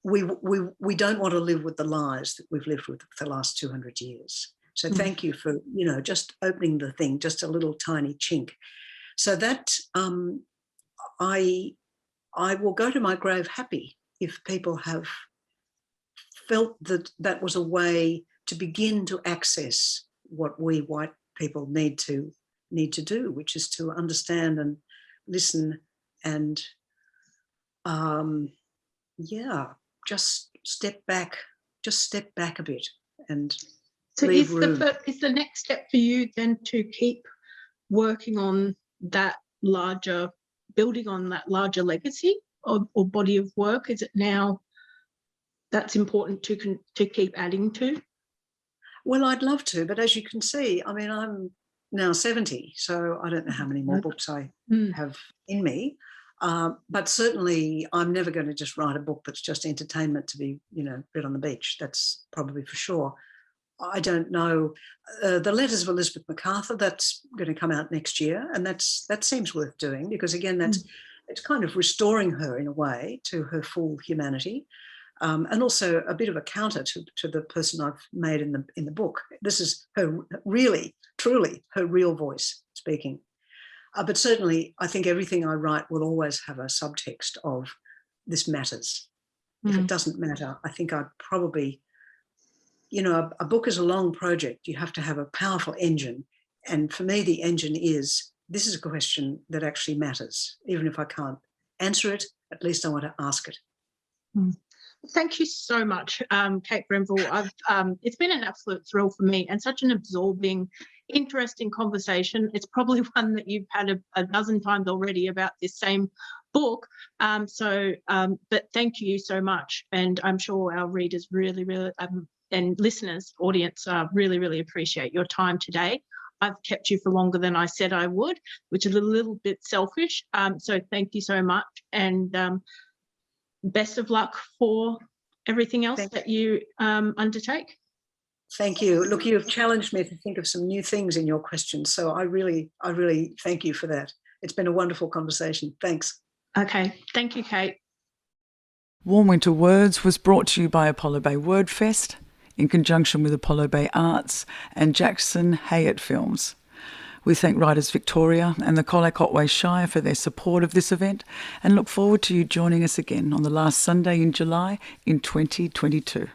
we don't want to live with the lies that we've lived with for the last 200 years. So thank you for, just opening the thing, just a little tiny chink. So that I will go to my grave happy if people have felt that that was a way to begin to access what we white people need to do, which is to understand and listen and just step back a bit and so leave is room. is the next step for you then to keep working on that larger, building on that larger legacy or body of work? Is it now that's important to keep adding to? Well, I'd love to, but as you can see, I mean, I'm now 70, so I don't know how many more books I have in me. But certainly I'm never going to just write a book that's just entertainment to be, read on the beach. That's probably for sure. I don't know. The Letters of Elizabeth MacArthur, that's going to come out next year. And that seems worth doing because, again, it's kind of restoring her in a way to her full humanity. And also a bit of a counter to the person I've made in the book. This is her really, truly her real voice speaking. But certainly I think everything I write will always have a subtext of this matters. If it doesn't matter, I think I'd probably, a book is a long project. You have to have a powerful engine. And for me, the engine is, this is a question that actually matters. Even if I can't answer it, at least I want to ask it. Thank you so much, Kate Grenville. It's been an absolute thrill for me and such an absorbing, interesting conversation. It's probably one that you've had a dozen times already about this same book. But thank you so much. And I'm sure our readers really, really, and listeners, audience, really, really appreciate your time today. I've kept you for longer than I said I would, which is a little bit selfish. So thank you so much. And best of luck for everything else that you undertake. Thank you. Look, you've challenged me to think of some new things in your questions. So I really thank you for that. It's been a wonderful conversation. Thanks. Okay. Thank you, Kate. Warm Winter Words was brought to you by Apollo Bay WordFest in conjunction with Apollo Bay Arts and Jackson Hayat Films. We thank Writers Victoria and the Colac Otway Shire for their support of this event and look forward to you joining us again on the last Sunday in July in 2022.